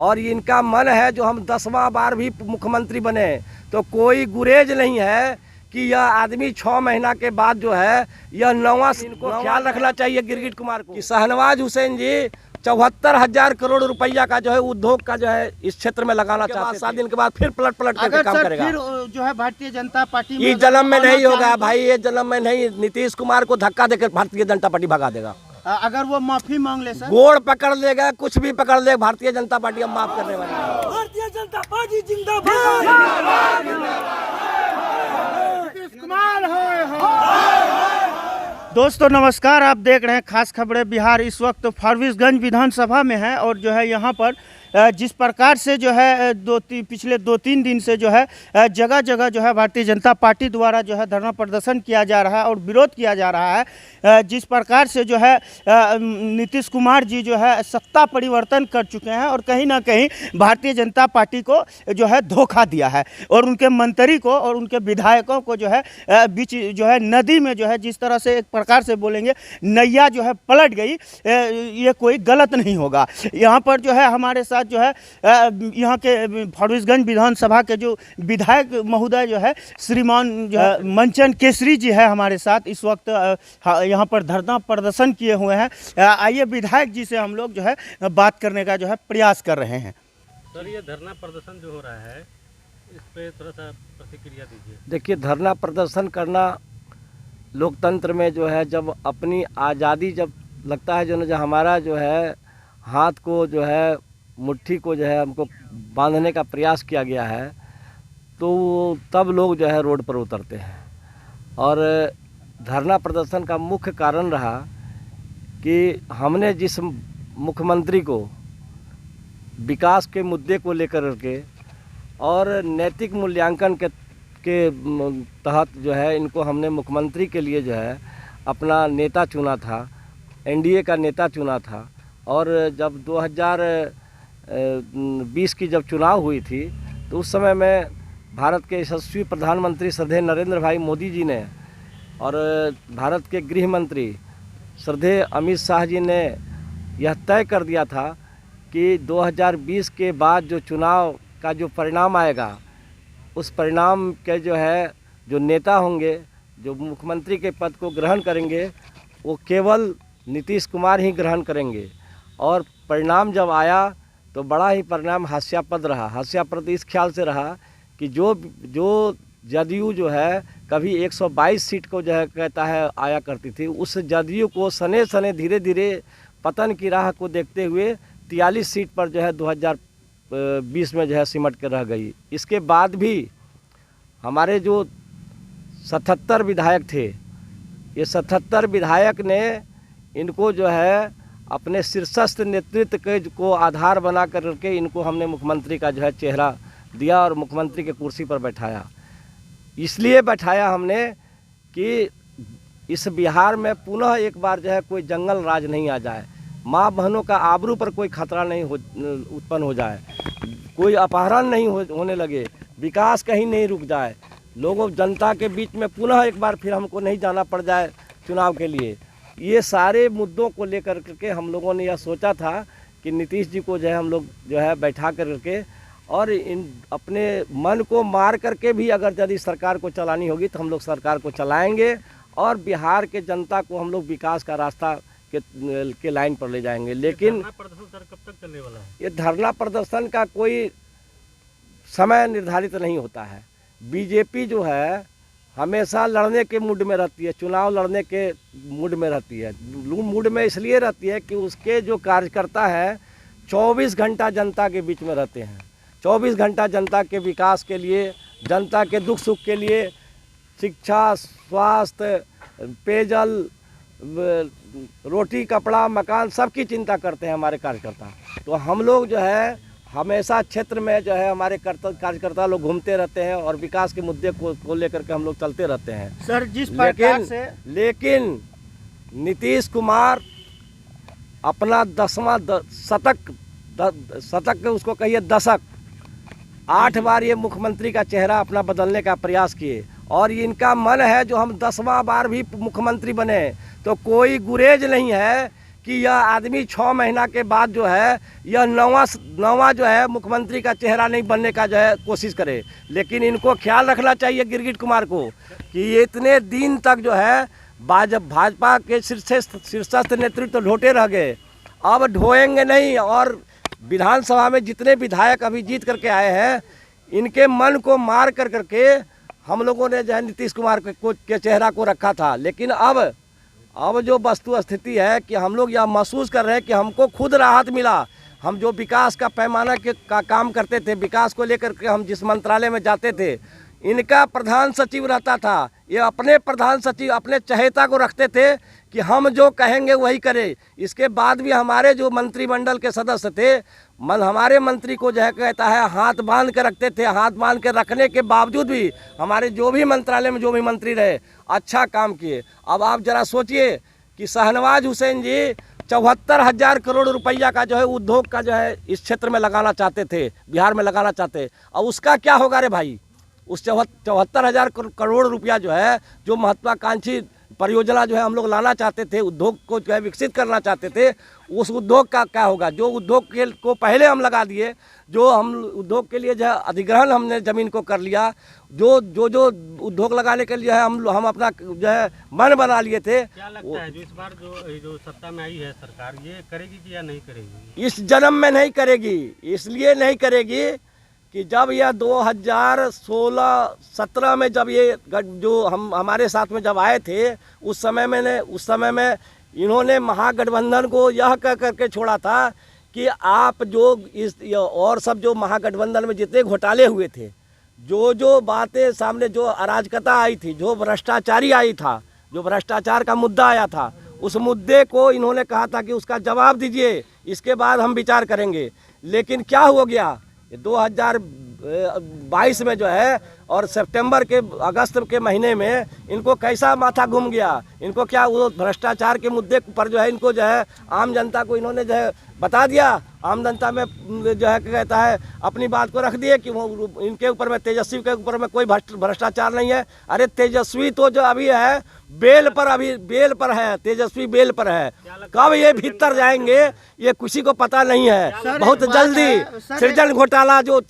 और इनका मन है जो हम 10वां बार भी मुख्यमंत्री बने, तो कोई गुरेज नहीं है कि यह आदमी 6 महीना के बाद जो है यह 9वां। इनको ख्याल रखना चाहिए गिरगिट कुमार को कि शाहनवाज हुसैन जी 74,000 करोड़ रुपया का जो है उद्योग का जो है इस क्षेत्र में लगाना चाहते हैं। 7 दिन के बाद फिर पलट करके काम करेगा। फिर जो है भारतीय जनता पार्टी इस जन्म में नहीं होगा भाई, ये जन्म में नहीं। नीतीश कुमार को धक्का देकर भारतीय जनता पार्टी भगा देगा। अगर वो माफी मांग ले सर, गोड़ पकड़ लेगा, कुछ भी पकड़ ले, भारतीय जनता पार्टी हम माफ करने वाले हैं। भारतीय जनता पार्टी जिंदाबाद। नीतीश कुमार दोस्तों नमस्कार, आप देख रहे हैं खास खबरें बिहार। इस वक्त फारबिसगंज विधानसभा में है और जो है यहाँ पर जिस प्रकार से जो है पिछले 2-3 दिन से जो है जगह जगह जो है भारतीय जनता पार्टी द्वारा जो है धरना प्रदर्शन किया जा रहा है और विरोध किया जा रहा है। जिस प्रकार से जो है नीतीश कुमार जी जो है सत्ता परिवर्तन कर चुके हैं और कहीं ना कहीं भारतीय जनता पार्टी को जो है धोखा दिया है और उनके मंत्री को और उनके विधायकों को जो है बीच जो है नदी में जो है जिस तरह से एक प्रकार से बोलेंगे नैया जो है पलट गई, ये कोई गलत नहीं होगा। यहाँ पर जो है हमारे साथ जो है यहाँ के फारबिसगंज विधानसभा के जो विधायक महोदय जो है श्रीमान जो है मंचन केसरी जी है हमारे साथ इस वक्त यहाँ पर धरना प्रदर्शन किए हुए हैं। आइए विधायक जी से हम लोग जो है बात करने का जो है प्रयास कर रहे हैं। सर, ये धरना प्रदर्शन जो हो रहा है इस पे थोड़ा सा प्रतिक्रिया दीजिए। देखिए, धरना प्रदर्शन करना लोकतंत्र में जो है जब अपनी आज़ादी जब लगता है जो हमारा जो है हाथ को जो है मुट्ठी को जो है हमको बांधने का प्रयास किया गया है, तो तब लोग जो है रोड पर उतरते हैं। और धरना प्रदर्शन का मुख्य कारण रहा कि हमने जिस मुख्यमंत्री को विकास के मुद्दे को लेकर के और नैतिक मूल्यांकन के तहत जो है इनको हमने मुख्यमंत्री के लिए जो है अपना नेता चुना था, एनडीए का नेता चुना था। और जब 2020 की जब चुनाव हुई थी तो उस समय में भारत के यशस्वी प्रधानमंत्री श्रद्धेय नरेंद्र भाई मोदी जी ने और भारत के गृह मंत्री श्रद्धेय अमित शाह जी ने यह तय कर दिया था कि 2020 के बाद जो चुनाव का जो परिणाम आएगा उस परिणाम के जो है जो नेता होंगे जो मुख्यमंत्री के पद को ग्रहण करेंगे वो केवल नीतीश कुमार ही ग्रहण करेंगे। और परिणाम जब आया तो बड़ा ही परिणाम हास्यास्पद रहा। हास्यास्पद इस ख्याल से रहा कि जो जदयू जो है कभी 122 सीट को जो है कहता है आया करती थी, उस जदयू को सने सने धीरे धीरे पतन की राह को देखते हुए 43 सीट पर जो है 2020 में जो है सिमट कर रह गई। इसके बाद भी हमारे जो 77 विधायक थे, ये 77 विधायक ने इनको जो है अपने शीर्षस्थ नेतृत्व के को आधार बना करके इनको हमने मुख्यमंत्री का जो है चेहरा दिया और मुख्यमंत्री के कुर्सी पर बैठाया। इसलिए बैठाया हमने कि इस बिहार में पुनः एक बार जो है कोई जंगल राज नहीं आ जाए, माँ बहनों का आबरू पर कोई खतरा नहीं उत्पन्न हो जाए, कोई अपहरण नहीं होने लगे, विकास कहीं नहीं रुक जाए, लोगों जनता के बीच में पुनः एक बार फिर हमको नहीं जाना पड़ जाए चुनाव के लिए। ये सारे मुद्दों को लेकर के हम लोगों ने यह सोचा था कि नीतीश जी को जो है हम लोग जो है बैठा करके और इन अपने मन को मार करके भी अगर यदि सरकार को चलानी होगी तो हम लोग सरकार को चलाएंगे और बिहार के जनता को हम लोग विकास का रास्ता के लाइन पर ले जाएंगे। लेकिन धरना प्रदर्शन सर कब तक चलने वाला है? ये धरना प्रदर्शन का कोई समय निर्धारित नहीं होता है। बीजेपी जो है हमेशा लड़ने के मूड में रहती है, चुनाव लड़ने के मूड में रहती है। मूड में इसलिए रहती है कि उसके जो कार्यकर्ता है 24 घंटा जनता के बीच में रहते हैं, 24 घंटा जनता के विकास के लिए, जनता के दुख सुख के लिए, शिक्षा, स्वास्थ्य, पेयजल, रोटी कपड़ा मकान सबकी चिंता करते हैं हमारे कार्यकर्ता। तो हम लोग जो है हमेशा क्षेत्र में जो है हमारे कार्यकर्ता लोग घूमते रहते हैं और विकास के मुद्दे को लेकर के हम लोग चलते रहते हैं। सर जिस प्रकार से लेकिन नीतीश कुमार अपना 10वां शतक उसको कहिए दशक 8 बार ये मुख्यमंत्री का चेहरा अपना बदलने का प्रयास किए और इनका मन है जो हम 10वां बार भी मुख्यमंत्री बने, तो कोई गुरेज नहीं है कि यह आदमी 6 महीना के बाद जो है यह नवा जो है मुख्यमंत्री का चेहरा नहीं बनने का जो है कोशिश करे। लेकिन इनको ख्याल रखना चाहिए गिरगिट कुमार को कि ये इतने दिन तक जो है भाजपा के शीर्षस्थ नेतृत्व तो ढोटे रह गए, अब ढोएंगे नहीं। और विधानसभा में जितने विधायक अभी जीत करके आए हैं, इनके मन को मार कर करके हम लोगों ने जो है नीतीश कुमार के चेहरा को रखा था। लेकिन अब जो वस्तु स्थिति है कि हम लोग यह महसूस कर रहे हैं कि हमको खुद राहत मिला। हम जो विकास का पैमाना का काम करते थे, विकास को लेकर के हम जिस मंत्रालय में जाते थे, इनका प्रधान सचिव रहता था। ये अपने प्रधान सचिव अपने चहेता को रखते थे कि हम जो कहेंगे वही करें। इसके बाद भी हमारे जो मंत्रिमंडल के सदस्य थे, हमारे मंत्री को जो है कहता है हाथ बांध के रखते थे। हाथ बांध के रखने के बावजूद भी हमारे जो भी मंत्रालय में जो भी मंत्री रहे अच्छा काम किए। अब आप जरा सोचिए कि शहनवाज हुसैन जी 74,000 करोड़ रुपया का जो है उद्योग का जो है इस क्षेत्र में लगाना चाहते थे, बिहार में लगाना चाहते। और उसका क्या होगा रे भाई? उस 74,000 करोड़ रुपया जो है, जो महत्वाकांक्षी परियोजना जो है हम लोग लाना चाहते थे, उद्योग को जो है विकसित करना चाहते थे, उस उद्योग का क्या होगा? जो उद्योग को पहले हम लगा दिए, जो हम उद्योग के लिए जो है अधिग्रहण हमने ज़मीन को कर लिया, जो उद्योग लगाने के लिए हम अपना जो है मन बना लिए थे। क्या लगता है जो इस बार जो सत्ता में आई है सरकार, ये करेगी कि या नहीं करेगी? इस जन्म में नहीं करेगी। इसलिए नहीं करेगी कि जब यह 2016-17 में जब ये जो हमारे साथ में जब आए थे, उस समय में इन्होंने महागठबंधन को यह कह करके छोड़ा था कि आप जो और सब जो महागठबंधन में जितने घोटाले हुए थे, जो बातें सामने, जो अराजकता आई थी, जो भ्रष्टाचारी आई था, जो भ्रष्टाचार का मुद्दा आया था, उस मुद्दे को इन्होंने कहा था कि उसका जवाब दीजिए, इसके बाद हम विचार करेंगे। लेकिन क्या हो गया? 2022 में जो है और अगस्त के महीने में इनको कैसा माथा घूम गया। इनको क्या वो भ्रष्टाचार के मुद्दे पर जो है इनको जो है आम जनता को इन्होंने जो है बता दिया। आम जनता में जो है कहता है अपनी बात को रख दिए कि वो इनके ऊपर में, तेजस्वी के ऊपर में कोई भ्रष्टाचार नहीं है। अरे तेजस्वी तो जो अभी है बेल पर है, तेजस्वी बेल पर है। कब ये भीतर जाएंगे ये किसी को पता नहीं है। बहुत जल्दी सृजन घोटाला जो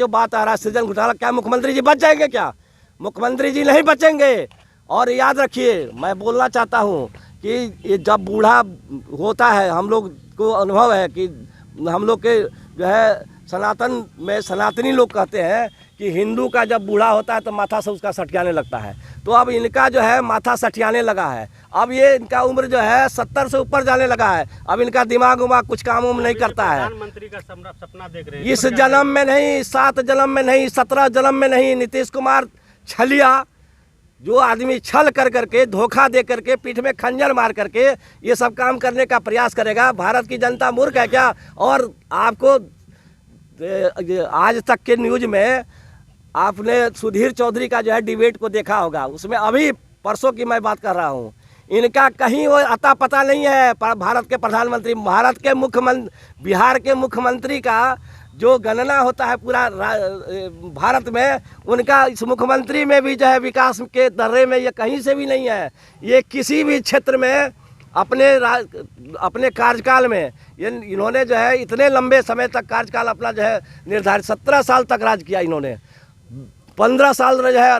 बात आ रहा है, सृजन घोटाला, क्या मुख्यमंत्री जी बच जाएंगे? क्या मुख्यमंत्री जी नहीं बचेंगे। और याद रखिए, मैं बोलना चाहता हूँ कि ये जब बूढ़ा होता है, हम लोग को अनुभव है कि हम लोग के जो है सनातनी लोग कहते हैं कि हिंदू का जब बूढ़ा होता है तो माथा से उसका सठियाने लगता है। तो अब इनका जो है माथा सठियाने लगा है। अब ये इनका उम्र जो है 70 से ऊपर जाने लगा है। अब इनका दिमाग कुछ काम नहीं करता है। प्रधानमंत्री का सपना देख रहे हैं। इस जन्म में नहीं, 7 जन्म में नहीं, 17 जन्म में नहीं। नीतीश कुमार छलिया, जो आदमी छल कर करके, धोखा दे करके, पीठ में खंजर मार करके ये सब काम करने का प्रयास करेगा। भारत की जनता मूर्ख है क्या? और आपको आज तक के न्यूज में आपने सुधीर चौधरी का जो है डिबेट को देखा होगा। उसमें अभी परसों की मैं बात कर रहा हूँ, इनका कहीं वो अता पता नहीं है। भारत के प्रधानमंत्री, बिहार के मुख्यमंत्री का जो गणना होता है पूरा भारत में, उनका इस मुख्यमंत्री में भी जो है विकास के दर्रे में ये कहीं से भी नहीं है। ये किसी भी क्षेत्र में अपने कार्यकाल में इन्होंने जो है इतने लंबे समय तक कार्यकाल अपना जो है निर्धारित 17 साल तक राज किया इन्होंने। 15 साल जो है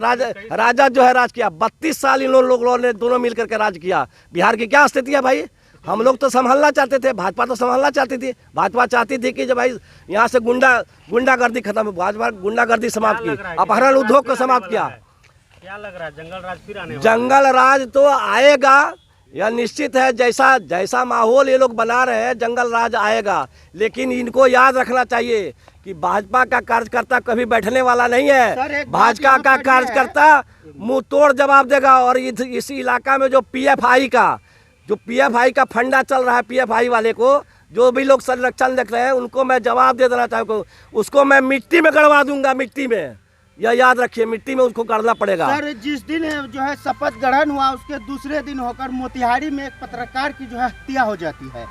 राजा जो है राज किया। 32 साल इन लोगों ने दोनों मिल करके राज किया। बिहार की क्या स्थिति है भाई? हम लोग तो संभालना चाहते थे, भाजपा तो संभालना चाहती थी। भाजपा चाहती थी कि जब भाई यहाँ से गुंडागर्दी खत्म हो, भाजपा गुंडागर्दी समाप्त की, अपहरण उद्योग को समाप्त किया। क्या लग रहा है जंगल राज फिर आने वाला? जंगल राज तो आएगा, यह निश्चित है। जैसा माहौल ये लोग बना रहे हैं, जंगल राज आएगा। लेकिन इनको याद रखना चाहिए कि भाजपा का कार्यकर्ता कभी बैठने वाला नहीं है। भाजपा का कार्यकर्ता मुंह तोड़ जवाब देगा। और इस इलाका में जो पीएफआई का फंडा चल रहा है, पीएफआई वाले को जो भी लोग संरक्षण देख रहे हैं, उनको मैं जवाब दे देना चाहूँगा। उसको मैं मिट्टी में गड़वा दूंगा, मिट्टी में। यह याद रखिए, मिट्टी में उसको गड़ना पड़ेगा। सर, जिस दिन जो है शपथ ग्रहण हुआ, उसके दूसरे दिन होकर मोतिहारी में एक पत्रकार की जो है हत्या हो जाती है।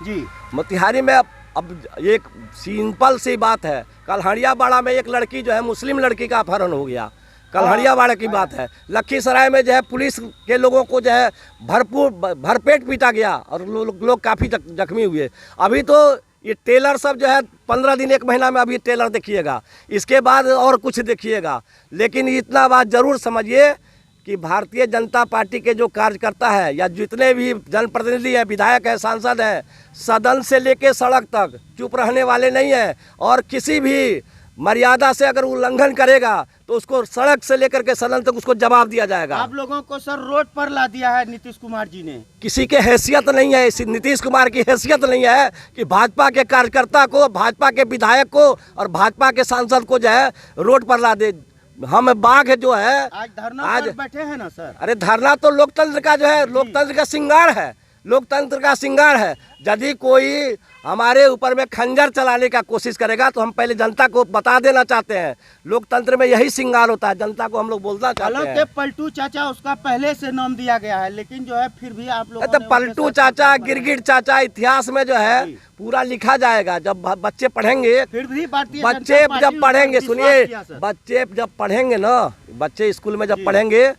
जी, मोतिहारी में अब एक सिंपल सी बात है, कल हड़ियाबाड़ा में एक लड़की जो है मुस्लिम लड़की का अपहरण हो गया। कल्हड़ियावाड़ा की बात है। लखीसराय में जो है पुलिस के लोगों को जो है भरपेट पीटा गया और लोग काफ़ी जख्मी हुए। अभी तो ये टेलर सब जो है 15 दिन 1 महीना में अभी टेलर देखिएगा, इसके बाद और कुछ देखिएगा। लेकिन इतना बात ज़रूर समझिए कि भारतीय जनता पार्टी के जो कार्यकर्ता है या जितने भी जनप्रतिनिधि हैं, विधायक हैं, सांसद हैं, सदन से लेके सड़क तक चुप रहने वाले नहीं हैं। और किसी भी मर्यादा से अगर उल्लंघन करेगा तो उसको सड़क से लेकर के सदन तक उसको जवाब दिया जाएगा। आप लोगों को सर रोड पर ला दिया है नीतीश कुमार जी ने। किसी के हैसियत नहीं है, नीतीश कुमार की हैसियत नहीं है कि भाजपा के कार्यकर्ता को, भाजपा के विधायक को और भाजपा के सांसद को जो है रोड पर ला दे। हम बाघ जो है आज धरना पर बैठे हैं ना सर। अरे धरना तो लोकतंत्र का जो है, लोकतंत्र का श्रृंगार है, लोकतंत्र का श्रृंगार है। यदि कोई हमारे ऊपर में खंजर चलाने का कोशिश करेगा तो हम पहले जनता को बता देना चाहते हैं, लोकतंत्र में यही श्रृंगार होता है, जनता को हम लोग बोलना चाहते हैं। पलटू चाचा उसका पहले से नाम दिया गया है, लेकिन जो है फिर भी आप लोग तो पलटू चाचा, गिरगिट चाचा इतिहास में जो है पूरा लिखा जाएगा। जब बच्चे पढ़ेंगे, फिर भी बच्चे जब पढ़ेंगे, सुनिए, बच्चे जब पढ़ेंगे ना, बच्चे स्कूल में जब पढ़ेंगे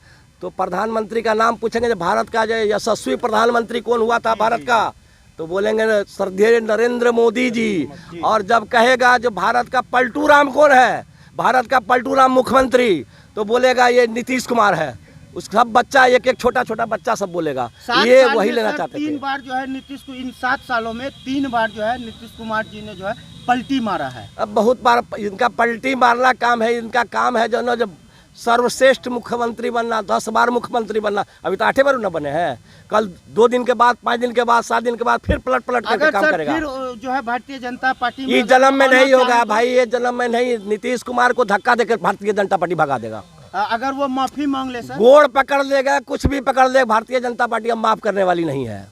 तो प्रधानमंत्री का नाम पूछेंगे, भारत का जो यशस्वी प्रधानमंत्री कौन हुआ था भारत का, तो बोलेंगे श्रद्धेय नरेंद्र मोदी जी। और जब कहेगा जो भारत का पलटू राम कौन है, भारत का पलटू राम मुख्यमंत्री, तो बोलेगा ये नीतीश कुमार है। उस सब बच्चा, एक एक छोटा छोटा बच्चा सब बोलेगा ये वही लेना चाहते थे। 3 बार जो है नीतीश को, इन 7 सालों में 3 बार जो है नीतीश कुमार जी ने जो है पलटी मारा है। अब बहुत बार इनका पलटी मारना काम है, इनका काम है जो ना, जब सर्वश्रेष्ठ मुख्यमंत्री बनना, 10 बार मुख्यमंत्री बनना। अभी तो 8 बार न बने हैं, कल 2 दिन के बाद, 5 दिन के बाद, 7 दिन के बाद फिर पलट करके काम करेगा। फिर जो है भारतीय जनता पार्टी ये जन्म में नहीं होगा भाई, ये जन्म में नहीं। नीतीश कुमार को धक्का देकर भारतीय जनता पार्टी भगा देगा। अगर वो माफी मांग ले सर, गोड़ पकड़ लेगा, कुछ भी पकड़ ले, भारतीय जनता पार्टी अब माफ करने वाली नहीं है।